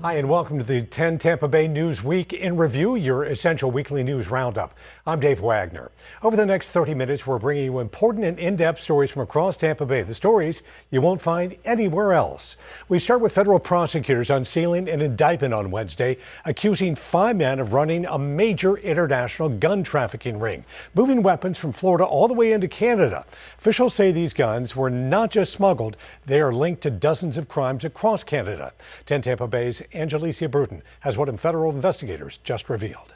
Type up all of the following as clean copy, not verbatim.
Hi, and welcome to the 10 Tampa Bay News Week in Review, your essential weekly news roundup. I'm Dave Wagner. Over the next 30 minutes, we're bringing you important and in-depth stories from across Tampa Bay, the stories you won't find anywhere else. We start with federal prosecutors unsealing an indictment on Wednesday, accusing 5 men of running a major international gun trafficking ring, moving weapons from Florida all the way into Canada. Officials say these guns were not just smuggled, they are linked to dozens of crimes across Canada. 10 Tampa Bay's Angelicia Bruton has what federal investigators just revealed.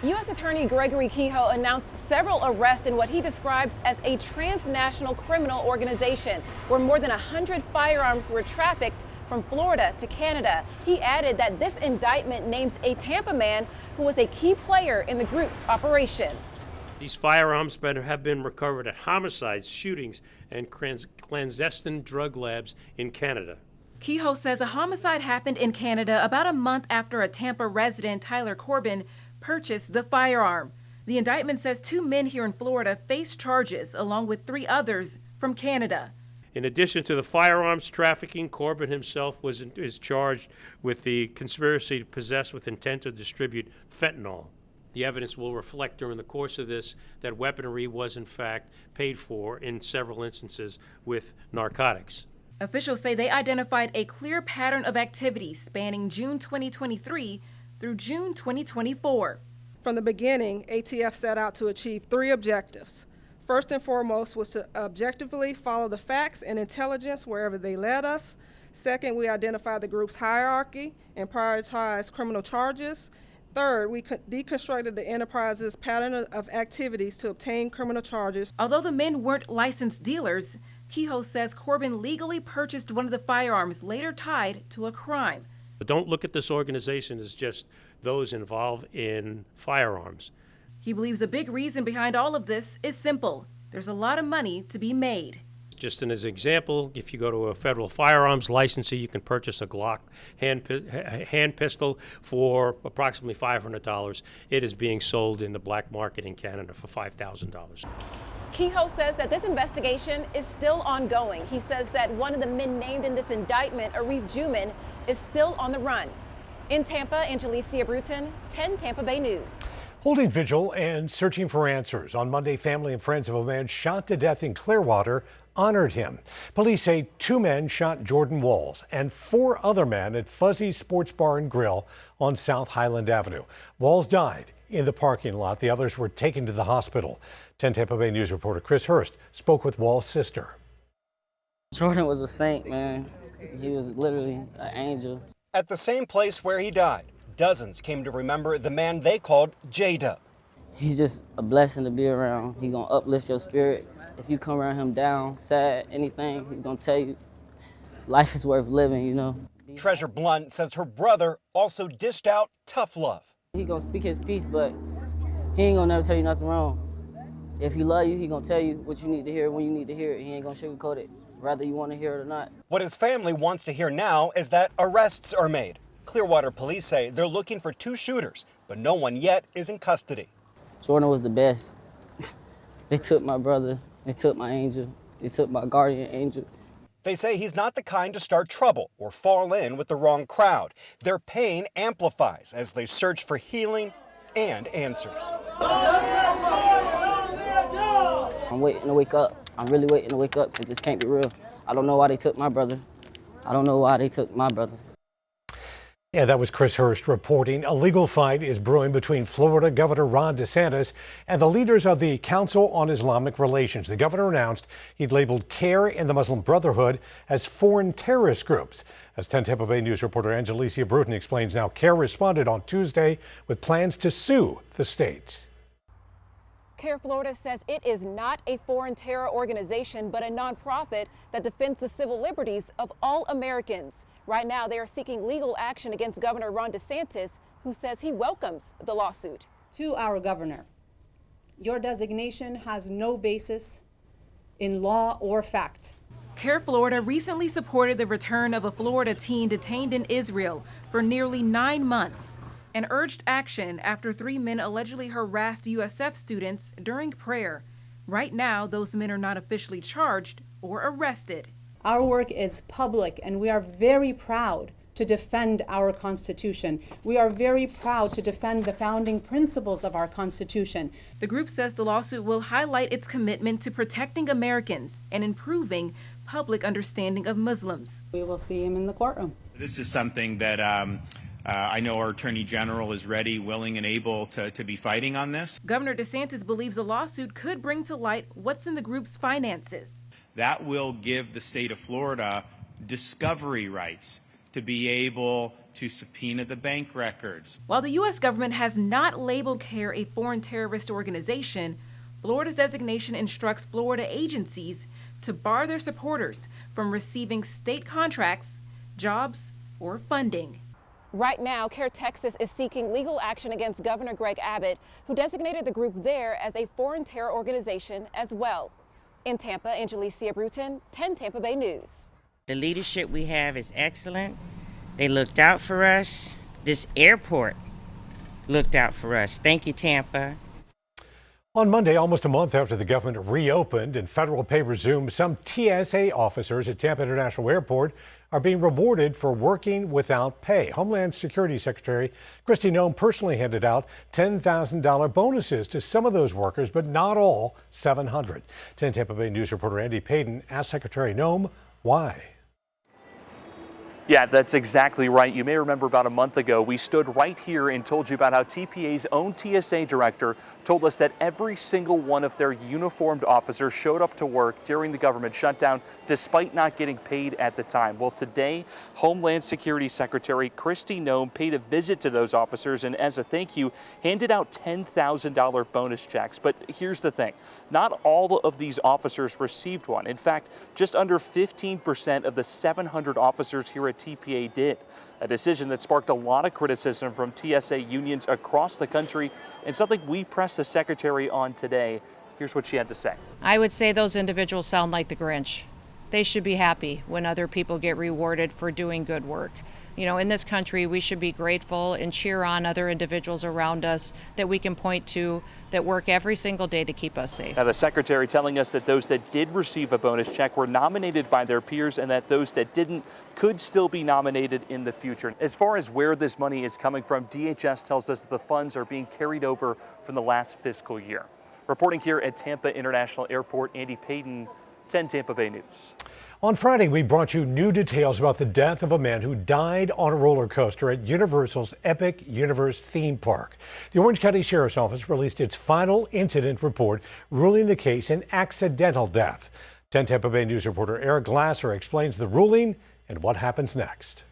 U.S. Attorney Gregory Kehoe announced several arrests in what he describes as a transnational criminal organization, where more than 100 firearms were trafficked from Florida to Canada. He added that this indictment names a Tampa man who was a key player in the group's operation. These firearms have been recovered at homicides, shootings, and clandestine drug labs in Canada. Kehoe says a homicide happened in Canada about a month after a Tampa resident, Tyler Corbin, purchased the firearm. The indictment says 2 men here in Florida face charges, along with 3 others from Canada. In addition to the firearms trafficking, Corbin himself is charged with the conspiracy to possess with intent to distribute fentanyl. The evidence will reflect during the course of this that weaponry was in fact paid for in several instances with narcotics. Officials say they identified a clear pattern of activity spanning June 2023 through June 2024. From the beginning, ATF set out to achieve 3 objectives. First and foremost was to objectively follow the facts and intelligence wherever they led us. Second, we identified the group's hierarchy and prioritized criminal charges. Third, we deconstructed the enterprise's pattern of activities to obtain criminal charges. Although the men weren't licensed dealers, Kehoe says Corbin legally purchased one of the firearms later tied to a crime. But don't look at this organization as just those involved in firearms. He believes a big reason behind all of this is simple. There's a lot of money to be made. Just as an example, if you go to a federal firearms licensee, you can purchase a Glock hand pistol for approximately $500. It is being sold in the black market in Canada for $5,000. Kehoe says that this investigation is still ongoing. He says that one of the men named in this indictment, Arif Juman, is still on the run. In Tampa, Angelicia Bruton, 10 Tampa Bay News. Holding vigil and searching for answers. On Monday, family and friends of a man shot to death in Clearwater honored him. Police say 2 men shot Jordan Walls and 4 other men at Fuzzy Sports Bar and Grill on South Highland Avenue. Walls died in the parking lot. The others were taken to the hospital. 10 Tampa Bay News reporter Chris Hurst spoke with Wall's sister. Jordan was a saint, man. He was literally an angel. At the same place where he died, dozens came to remember the man they called J-Dub. He's just a blessing to be around. He's gonna uplift your spirit. If you come around him down, sad, anything, he's gonna tell you life is worth living, you know. Treasure Blunt says her brother also dished out tough love. He gonna speak his piece, but he ain't gonna never tell you nothing wrong. If he love you, he gonna tell you what you need to hear when you need to hear it. He ain't gonna sugarcoat it, whether you wanna hear it or not. What his family wants to hear now is that arrests are made. Clearwater police say they're looking for 2 shooters, but no one yet is in custody. Jordan was the best. They took my brother, they took my angel, they took my guardian angel. They say he's not the kind to start trouble or fall in with the wrong crowd. Their pain amplifies as they search for healing and answers. I'm waiting to wake up. I'm really waiting to wake up because this can't be real. I don't know why they took my brother. I don't know why they took my brother. Yeah, that was Chris Hurst reporting. A legal fight is brewing between Florida Governor Ron DeSantis and the leaders of the Council on Islamic Relations. The governor announced he'd labeled CAIR and the Muslim Brotherhood as foreign terrorist groups. As 10 Tampa Bay News reporter Angelicia Bruton explains now, CAIR responded on Tuesday with plans to sue the states. CAIR Florida says it is not a foreign terror organization, but a nonprofit that defends the civil liberties of all Americans. Right now, they are seeking legal action against Governor Ron DeSantis, who says he welcomes the lawsuit. To our governor, your designation has no basis in law or fact. CAIR Florida recently supported the return of a Florida teen detained in Israel for nearly 9 months and urged action after 3 men allegedly harassed USF students during prayer. Right now, those men are not officially charged or arrested. Our work is public, and we are very proud to defend our Constitution. We are very proud to defend the founding principles of our Constitution. The group says the lawsuit will highlight its commitment to protecting Americans and improving public understanding of Muslims. We will see him in the courtroom. This is something that I know our Attorney General is ready, willing, and able to be fighting on this. Governor DeSantis believes a lawsuit could bring to light what's in the group's finances. That will give the state of Florida discovery rights to be able to subpoena the bank records. While the U.S. government has not labeled CARE a foreign terrorist organization, Florida's designation instructs Florida agencies to bar their supporters from receiving state contracts, jobs, or funding. Right now, CARE Texas is seeking legal action against Governor Greg Abbott, who designated the group there as a foreign terror organization as well. In Tampa, Angelicia Bruton, 10 Tampa Bay News. The leadership we have is excellent. They looked out for us. This airport looked out for us. Thank you, Tampa. On Monday, almost a month after the government reopened and federal pay resumed, some TSA officers at Tampa International Airport are being rewarded for working without pay. Homeland Security Secretary Kristi Noem personally handed out $10,000 bonuses to some of those workers, but not all 700. 10 Tampa Bay News reporter Andy Payton asked Secretary Noem why. Yeah, that's exactly right. You may remember about a month ago, we stood right here and told you about how TPA's own TSA director told us that every single one of their uniformed officers showed up to work during the government shutdown despite not getting paid at the time. Well, today, Homeland Security Secretary Kristi Noem paid a visit to those officers and as a thank you, handed out $10,000 bonus checks. But here's the thing, not all of these officers received one. In fact, just under 15% of the 700 officers here at TPA did. A decision that sparked a lot of criticism from TSA unions across the country and something we pressed the secretary on today. Here's what she had to say. I would say those individuals sound like the Grinch. They should be happy when other people get rewarded for doing good work. You know, in this country, we should be grateful and cheer on other individuals around us that we can point to that work every single day to keep us safe. Now, the secretary telling us that those that did receive a bonus check were nominated by their peers and that those that didn't could still be nominated in the future. As far as where this money is coming from, DHS tells us that the funds are being carried over from the last fiscal year. Reporting here at Tampa International Airport, Andy Payton, 10 Tampa Bay News. On Friday, we brought you new details about the death of a man who died on a roller coaster at Universal's Epic Universe theme park. The Orange County Sheriff's Office released its final incident report, ruling the case an accidental death. 10 Tampa Bay News reporter Eric Glasser explains the ruling and what happens next.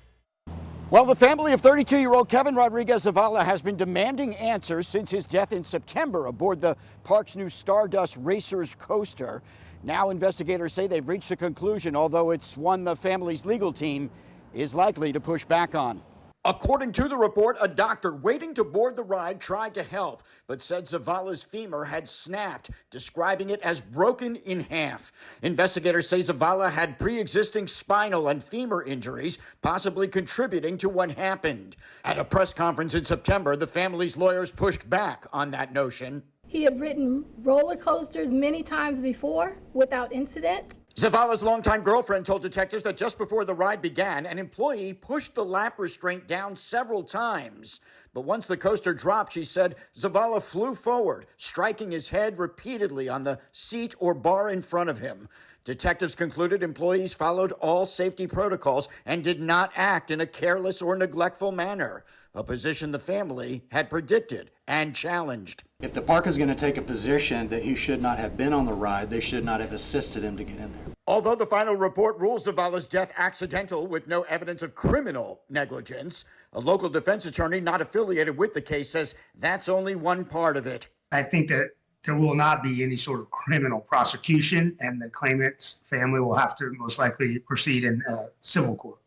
Well, the family of 32-year-old Kevin Rodriguez Zavala has been demanding answers since his death in September aboard the park's new Stardust Racers coaster. Now investigators say they've reached a conclusion, although it's one the family's legal team is likely to push back on. According to the report, a doctor waiting to board the ride tried to help, but said Zavala's femur had snapped, describing it as broken in half. Investigators say Zavala had pre-existing spinal and femur injuries, possibly contributing to what happened. At a press conference in September, the family's lawyers pushed back on that notion. He had ridden roller coasters many times before without incident. Zavala's longtime girlfriend told detectives that just before the ride began, an employee pushed the lap restraint down several times. But once the coaster dropped, she said Zavala flew forward, striking his head repeatedly on the seat or bar in front of him. Detectives concluded employees followed all safety protocols and did not act in a careless or neglectful manner, a position the family had predicted and challenged. If the park is going to take a position that he should not have been on the ride, they should not have assisted him to get in there. Although the final report rules Zavala's death accidental with no evidence of criminal negligence, a local defense attorney not affiliated with the case says that's only one part of it. I think that there will not be any sort of criminal prosecution, and the claimant's family will have to most likely proceed in civil court.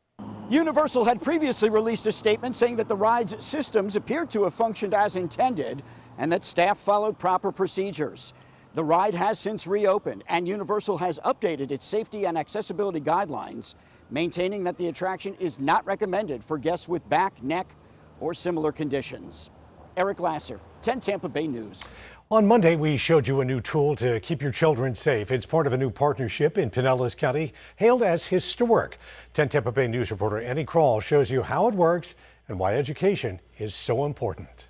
Universal had previously released a statement saying that the ride's systems appeared to have functioned as intended and that staff followed proper procedures. The ride has since reopened, and Universal has updated its safety and accessibility guidelines, maintaining that the attraction is not recommended for guests with back, neck, or similar conditions. Eric Lasser, 10 Tampa Bay News. On Monday, we showed you a new tool to keep your children safe. It's part of a new partnership in Pinellas County, hailed as historic. 10 Tampa Bay News reporter Annie Krall shows you how it works and why education is so important.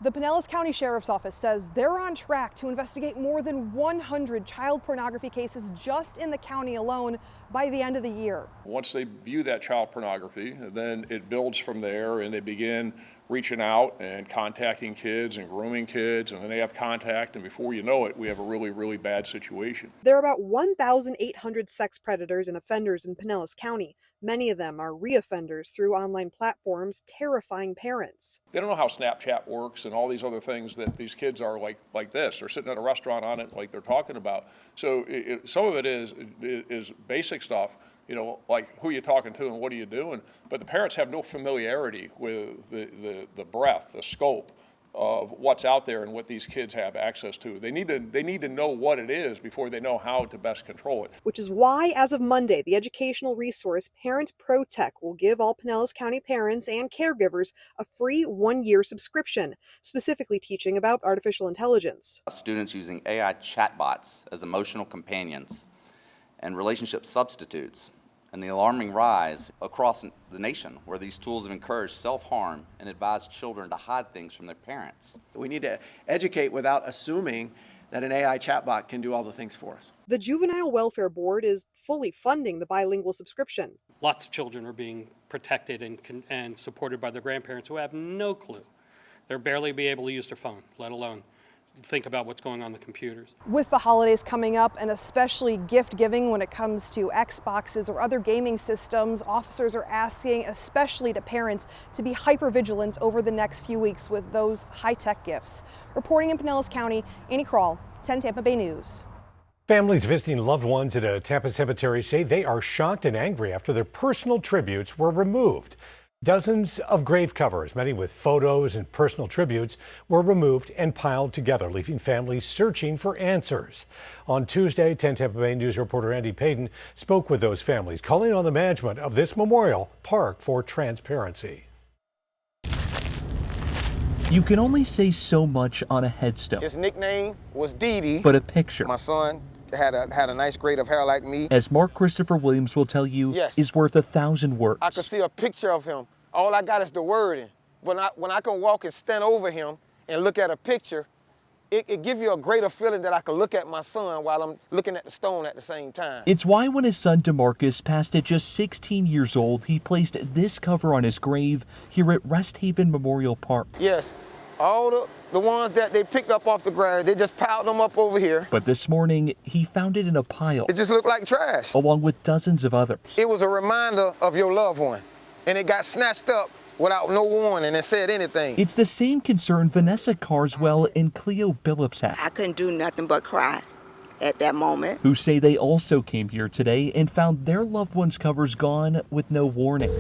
The Pinellas County Sheriff's Office says they're on track to investigate more than 100 child pornography cases just in the county alone by the end of the year. Once they view that child pornography, then it builds from there, and they begin reaching out and contacting kids and grooming kids, and then they have contact, and before you know it, we have a really, really bad situation. There are about 1,800 sex predators and offenders in Pinellas County. Many of them are reoffenders through online platforms, terrifying parents. They don't know how Snapchat works and all these other things that these kids are like this. They're sitting at a restaurant on it like they're talking about. So some of it is basic stuff, like who you're talking to and what are you doing. But the parents have no familiarity with the breadth, the scope of what's out there and what these kids have access to. They need to know what it is before they know how to best control it. Which is why, as of Monday, the educational resource Parent ProTech will give all Pinellas County parents and caregivers a free 1-year subscription, specifically teaching about artificial intelligence. Students using AI chatbots as emotional companions and relationship substitutes, and the alarming rise across the nation where these tools have encouraged self-harm and advised children to hide things from their parents. We need to educate without assuming that an AI chatbot can do all the things for us. The Juvenile Welfare Board is fully funding the bilingual subscription. Lots of children are being protected and supported by their grandparents who have no clue. They'll barely be able to use their phone, let alone think about what's going on the computers. With the holidays coming up, and especially gift giving when it comes to Xboxes or other gaming systems, officers are asking, especially to parents, to be hyper vigilant over the next few weeks with those high-tech gifts. Reporting in Pinellas County, Annie Krall, 10 Tampa Bay News. Families visiting loved ones at a Tampa cemetery say they are shocked and angry after their personal tributes were removed. Dozens of grave covers, many with photos and personal tributes, were removed and piled together, leaving families searching for answers. On Tuesday, 10 Tampa Bay News reporter Andy Payton spoke with those families, calling on the management of this memorial park for transparency. You can only say so much on a headstone. His nickname was Dee Dee. But a picture. My son had a nice grade of hair like me. As Mark Christopher Williams will tell you, yes, is worth 1,000 words. I could see a picture of him. All I got is the wording. When I can walk and stand over him and look at a picture, it gives you a greater feeling that I can look at my son while I'm looking at the stone at the same time. It's why when his son DeMarcus passed at just 16 years old, he placed this cover on his grave here at Rest Haven Memorial Park. Yes, all the ones that they picked up off the ground, they just piled them up over here. But this morning, he found it in a pile. It just looked like trash. Along with dozens of others. It was a reminder of your loved one, and it got snatched up without no warning and said anything. It's the same concern Vanessa Carswell and Cleo Billups had. I couldn't do nothing but cry at that moment. Who say they also came here today and found their loved ones' covers gone with no warning.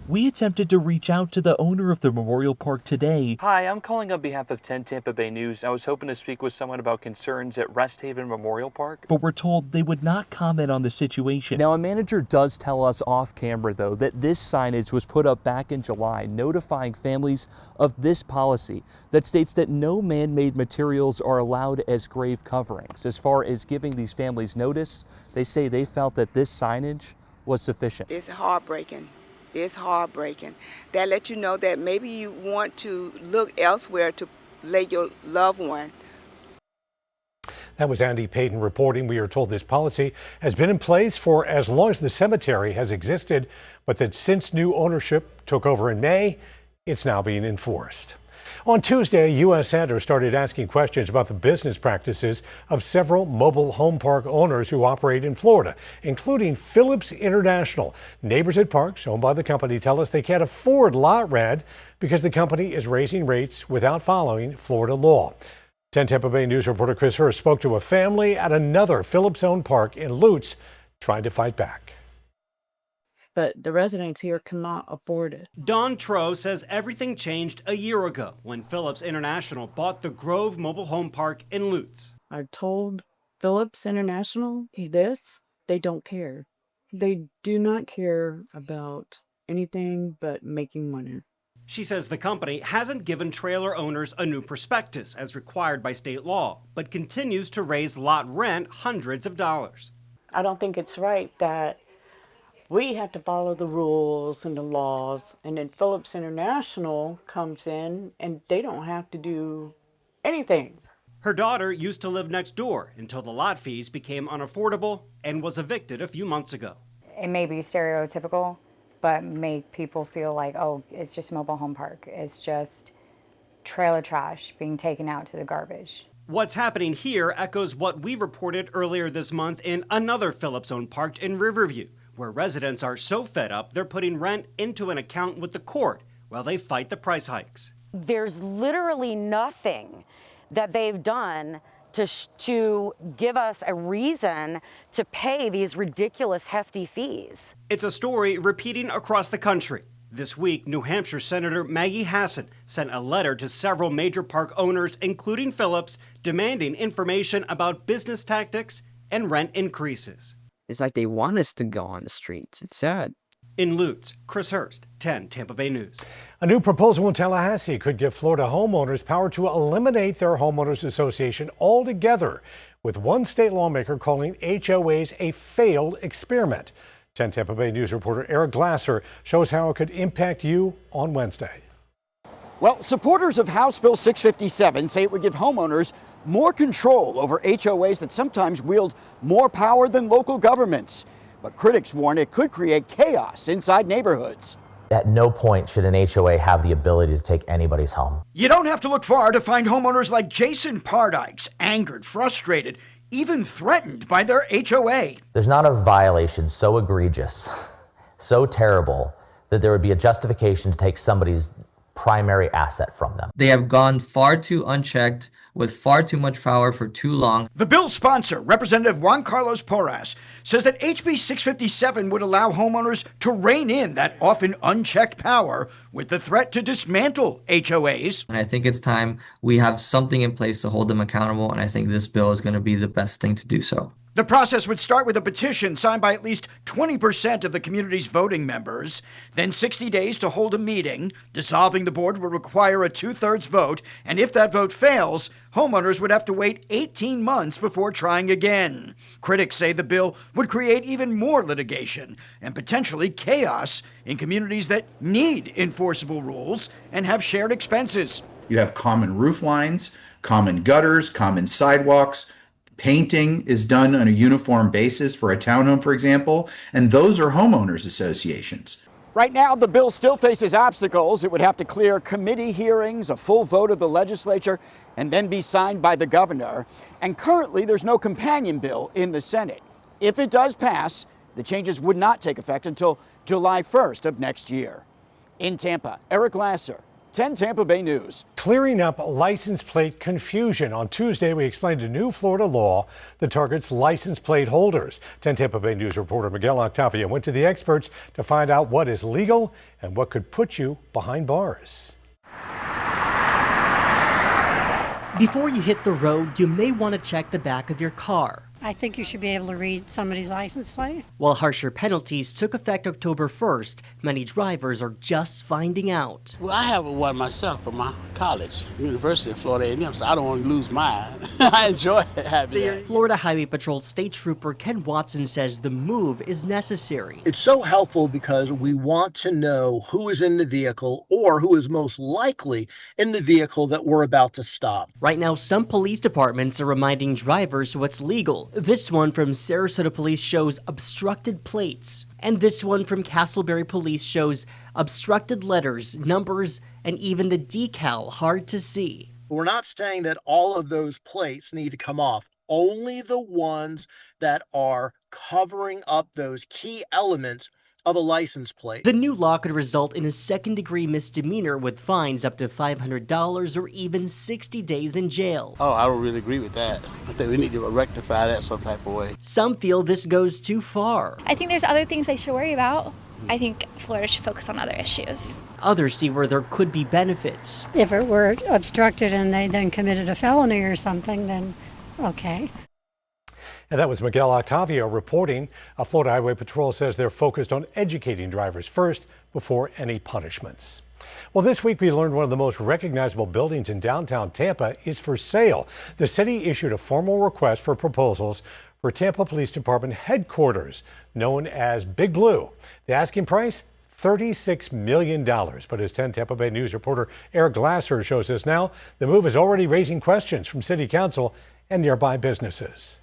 We attempted to reach out to the owner of the memorial park today. Hi, I'm calling on behalf of 10 Tampa Bay News. I was hoping to speak with someone about concerns at Rest Haven Memorial Park. But we're told they would not comment on the situation. Now, a manager does tell us off camera, though, that this signage was put up back in July, notifying families of this policy that states that no man-made materials are allowed as grave coverings. As far as giving these families notice, they say they felt that this signage was sufficient. It's heartbreaking. It's heartbreaking. That lets you know that maybe you want to look elsewhere to lay your loved one. That was Andy Payton reporting. We are told this policy has been in place for as long as the cemetery has existed, but that since new ownership took over in May, it's now being enforced. On Tuesday, a U.S. senator started asking questions about the business practices of several mobile home park owners who operate in Florida, including Phillips International. Neighbors at parks owned by the company tell us they can't afford lot rent because the company is raising rates without following Florida law. 10 Tampa Bay News reporter Chris Hurst spoke to a family at another Phillips-owned park in Lutz trying to fight back. But the residents here cannot afford it. Don Tro says everything changed a year ago when Phillips International bought the Grove Mobile Home Park in Lutz. I told Phillips International this, they don't care. They do not care about anything but making money. She says the company hasn't given trailer owners a new prospectus as required by state law, but continues to raise lot rent hundreds of dollars. I don't think it's right that we have to follow the rules and the laws, and then Phillips International comes in and they don't have to do anything. Her daughter used to live next door until the lot fees became unaffordable and was evicted a few months ago. It may be stereotypical, but make people feel like, oh, it's just a mobile home park. It's just trailer trash being taken out to the garbage. What's happening here echoes what we reported earlier this month in another Phillips-owned park in Riverview, where residents are so fed up they're putting rent into an account with the court while they fight the price hikes. There's literally nothing that they've done to give us a reason to pay these ridiculous hefty fees. It's a story repeating across the country. This week, New Hampshire Senator Maggie Hassan sent a letter to several major park owners, including Phillips, demanding information about business tactics and rent increases. It's like they want us to go on the streets. It's sad. In Lutz, Chris Hurst, 10 Tampa Bay News. A new proposal in Tallahassee could give Florida homeowners power to eliminate their homeowners association altogether, with one state lawmaker calling HOAs a failed experiment. 10 Tampa Bay News reporter Eric Glasser shows how it could impact you on Wednesday. Well, supporters of House Bill 657 say it would give homeowners more control over HOAs that sometimes wield more power than local governments. But critics warn it could create chaos inside neighborhoods. At no point should an HOA have the ability to take anybody's home. You don't have to look far to find homeowners like Jason Pardykes angered, frustrated, even threatened by their HOA. There's not a violation so egregious, so terrible, that there would be a justification to take somebody's primary asset from them. They have gone far too unchecked with far too much power for too long. The bill's sponsor, Representative Juan Carlos Porras, says that HB 657 would allow homeowners to rein in that often unchecked power with the threat to dismantle HOAs. And I think it's time we have something in place to hold them accountable, and I think this bill is going to be the best thing to do so. The process would start with a petition signed by at least 20% of the community's voting members, then 60 days to hold a meeting. Dissolving the board would require a 2/3 vote, and if that vote fails, homeowners would have to wait 18 months before trying again. Critics say the bill would create even more litigation and potentially chaos in communities that need enforceable rules and have shared expenses. You have common roof lines, common gutters, common sidewalks. Painting is done on a uniform basis for a townhome, for example, and those are homeowners associations. Right now, the bill still faces obstacles. It would have to clear committee hearings, a full vote of the legislature, and then be signed by the governor. And currently, there's no companion bill in the Senate. If it does pass, the changes would not take effect until July 1st of next year. In Tampa, Eric Lasser, 10 Tampa Bay News. Clearing up license plate confusion. On Tuesday, we explained a new Florida law that targets license plate holders. 10 Tampa Bay News reporter Miguel Octavio went to the experts to find out what is legal and what could put you behind bars. Before you hit the road, you may want to check the back of your car. I think you should be able to read somebody's license plate. While harsher penalties took effect October 1st, many drivers are just finding out. Well, I have one myself from my college, University of Florida A&M, so I don't want to lose mine. I enjoy having it. Florida Highway Patrol State Trooper Ken Watson says the move is necessary. It's so helpful because we want to know who is in the vehicle or who is most likely in the vehicle that we're about to stop. Right now, some police departments are reminding drivers what's legal. This one from Sarasota Police shows obstructed plates. And this one from Castleberry Police shows obstructed letters, numbers, and even the decal hard to see. We're not saying that all of those plates need to come off. Only the ones that are covering up those key elements of a license plate. The new law could result in a second-degree misdemeanor with fines up to $500 or even 60 days in jail. Oh, I don't really agree with that. I think we need to rectify that some type of way. Some feel this goes too far. I think there's other things they should worry about. I think Florida should focus on other issues. Others see where there could be benefits. If it were obstructed and they then committed a felony or something, then okay. And that was Miguel Octavio reporting. Florida Highway Patrol says they're focused on educating drivers first before any punishments. Well, this week we learned one of the most recognizable buildings in downtown Tampa is for sale. The city issued a formal request for proposals for Tampa Police Department headquarters, known as Big Blue. The asking price? $36 million. But as 10 Tampa Bay News reporter Eric Glasser shows us now, the move is already raising questions from City Council and nearby businesses.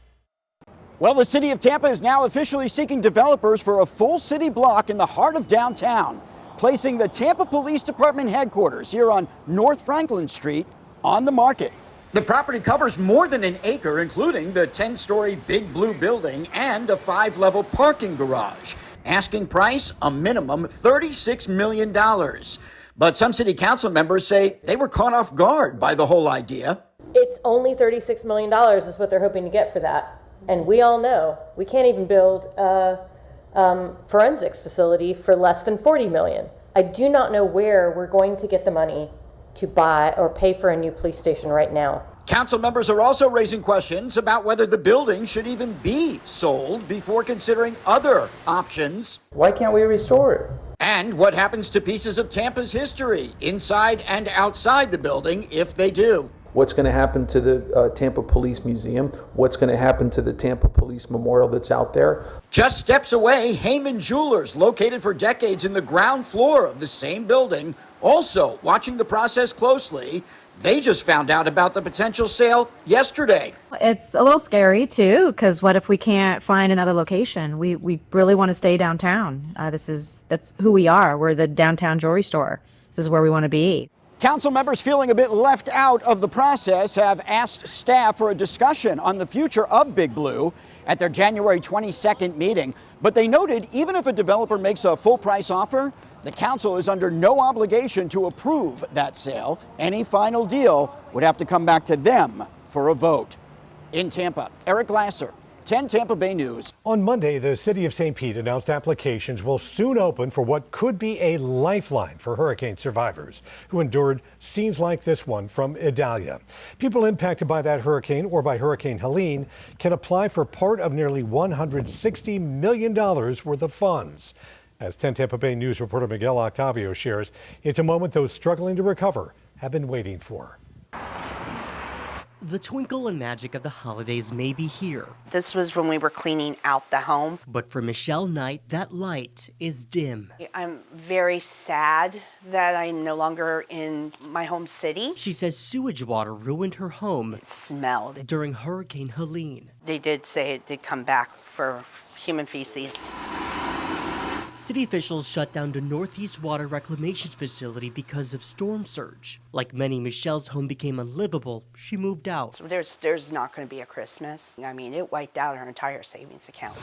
Well, the city of Tampa is now officially seeking developers for a full city block in the heart of downtown, placing the Tampa Police Department headquarters here on North Franklin Street on the market. The property covers more than an acre, including the 10-story Big Blue building and a 5-level parking garage. Asking price, a minimum $36 million. But some city council members say they were caught off guard by the whole idea. It's only $36 million is what they're hoping to get for that. And we all know we can't even build a forensics facility for less than $40 million. I do not know where we're going to get the money to buy or pay for a new police station right now. Council members are also raising questions about whether the building should even be sold before considering other options. Why can't we restore it? And what happens to pieces of Tampa's history inside and outside the building if they do. What's going to happen to the Tampa Police Museum? What's going to happen to the Tampa Police Memorial that's out there? Just steps away, Heyman Jewelers, located for decades in the ground floor of the same building, also watching the process closely. They just found out about the potential sale yesterday. It's a little scary, too, because what if we can't find another location? We really want to stay downtown. That's who we are. We're the downtown jewelry store. This is where we want to be. Council members feeling a bit left out of the process have asked staff for a discussion on the future of Big Blue at their January 22nd meeting. But they noted even if a developer makes a full price offer, the council is under no obligation to approve that sale. Any final deal would have to come back to them for a vote. In Tampa, Eric Glasser, 10 Tampa Bay News. On Monday, the city of St. Pete announced applications will soon open for what could be a lifeline for hurricane survivors who endured scenes like this one from Idalia. People impacted by that hurricane or by Hurricane Helene can apply for part of nearly $160 million worth of funds. As 10 Tampa Bay News reporter Miguel Octavio shares, it's a moment those struggling to recover have been waiting for. The twinkle and magic of the holidays may be here. This was when we were cleaning out the home. But for Michelle Knight, that light is dim. I'm very sad that I'm no longer in my home city. She says sewage water ruined her home. It smelled. During Hurricane Helene. They did say it did come back for human feces. City officials shut down the Northeast Water Reclamation Facility because of storm surge. Like many, Michelle's home became unlivable. She moved out. So there's not going to be a Christmas. I mean, it wiped out her entire savings account.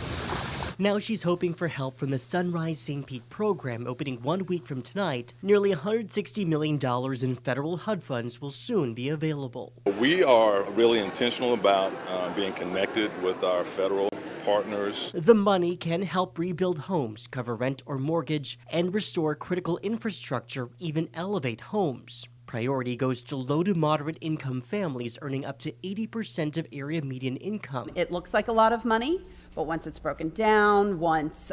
Now she's hoping for help from the Sunrise St. Pete program opening 1 week from tonight. Nearly $160 million in federal HUD funds will soon be available. We are really intentional about being connected with our federal partners. The money can help rebuild homes, cover rent or mortgage, and restore critical infrastructure, even elevate homes. Priority goes to low to moderate income families earning up to 80% of area median income. It looks like a lot of money, but once it's broken down, once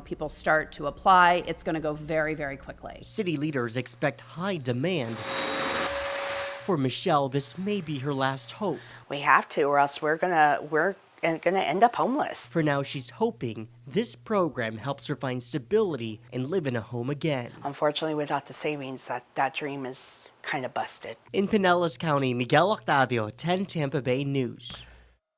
people start to apply, it's going to go very, very quickly. City leaders expect high demand. For Michelle, this may be her last hope. We have to, or else we're gonna end up homeless. For now, she's hoping this program helps her find stability and live in a home again. Unfortunately, without the savings, that dream is kind of busted. In Pinellas County, Miguel Octavio, 10 Tampa Bay News.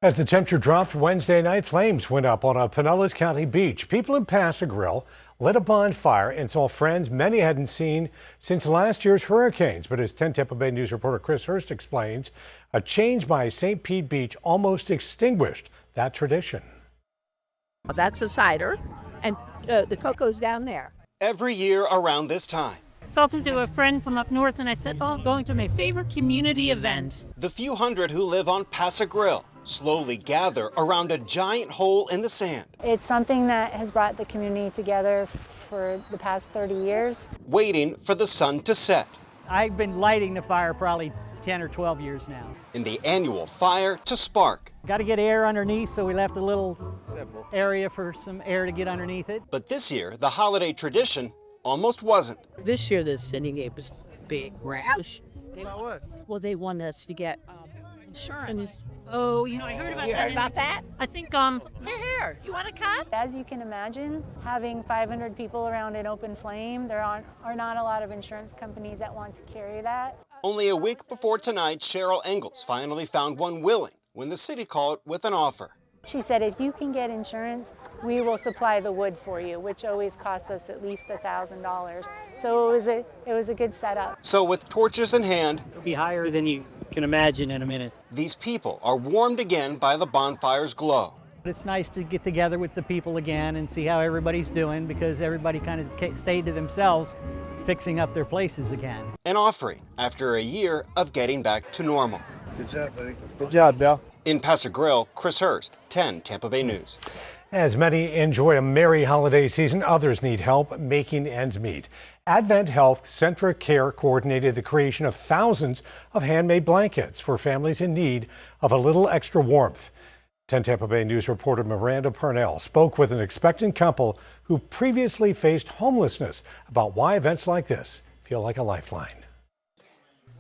As the temperature dropped Wednesday night, flames went up on a Pinellas County beach. People in Paso Grill lit a bonfire and saw friends many hadn't seen since last year's hurricanes. But as 10 Tampa Bay News reporter Chris Hurst explains, a change by St. Pete Beach almost extinguished that tradition. That's a cider, and the cocoa's down there. Every year around this time, Talking to a friend from up north, and I said, oh, I'm going to my favorite community event. the few hundred who live on Paso Grill slowly gather around a giant hole in the sand, It's something that has brought the community together for the past 30 years. waiting for the sun to set. I've been lighting the fire probably 10 or 12 years now. In the annual Fire to Spark. Got to get air underneath, so we left a little area for some air to get underneath it. But this year, the holiday tradition almost wasn't. This year, the city gave us a big rash. What? Well, they want us to get insurance. Oh, I heard about You that. heard about that? I think, They're here. You want to come? As you can imagine, having 500 people around an open flame, there are not a lot of insurance companies that want to carry that. Only a week before tonight, Cheryl Engels finally found one willing when the city called with an offer. She said, if you can get insurance, we will supply the wood for you, which always costs us at least $1,000. So it was a good setup. So with torches in hand, It'll be higher than you can imagine in a minute. these people are warmed again by the bonfire's glow. It's nice to get together with the people again and see how everybody's doing, because everybody kind of stayed to themselves, fixing up their places again. An offering after a year of getting back to normal. Good job, buddy. Good job, Bill. In Paso Grill, Chris Hurst, 10 Tampa Bay News. As many enjoy a merry holiday season, others need help making ends meet. Advent Health Centric Care coordinated the creation of thousands of handmade blankets for families in need of a little extra warmth. 10 Tampa Bay News reporter Miranda Purnell spoke with an expectant couple who previously faced homelessness about why events like this feel like a lifeline.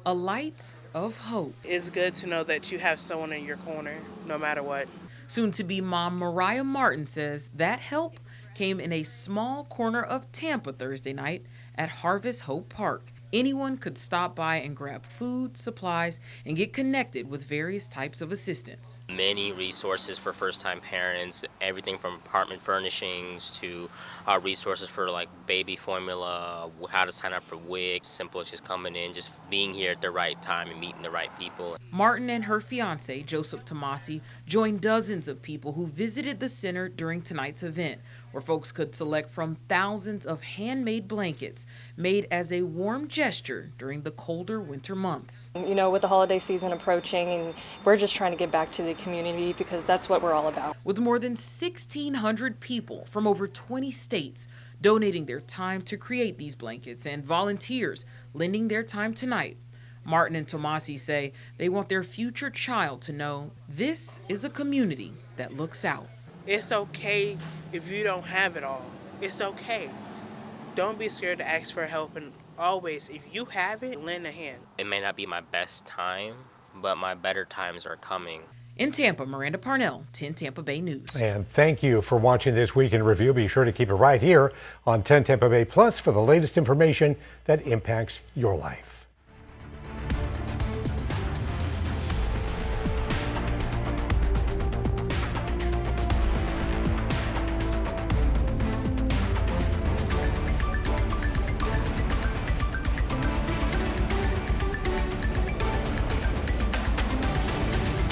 A light of hope. It's good to know that you have someone in your corner, no matter what. Soon-to-be mom Mariah Martin says that help came in a small corner of Tampa Thursday night at Harvest Hope Park. Anyone could stop by and grab food, supplies, and get connected with various types of assistance. Many resources for first-time parents, everything from apartment furnishings to resources for like baby formula, how to sign up for WIC, simple as just coming in, just being here at the right time and meeting the right people. Martin and her fiance, Joseph Tomasi, joined dozens of people who visited the center during tonight's event, where folks could select from thousands of handmade blankets made as a warm gesture during the colder winter months. With the holiday season approaching, and we're just trying to get back to the community because that's what we're all about. With more than 1,600 people from over 20 states donating their time to create these blankets and volunteers lending their time tonight, Martin and Tomasi say they want their future child to know this is a community that looks out. It's okay if you don't have it all. It's okay. Don't be scared to ask for help, and always, if you have it, lend a hand. It may not be my best time, but my better times are coming. In Tampa, Miranda Parnell, 10 Tampa Bay News. And thank you for watching this Week in Review. Be sure to keep it right here on 10 Tampa Bay Plus for the latest information that impacts your life.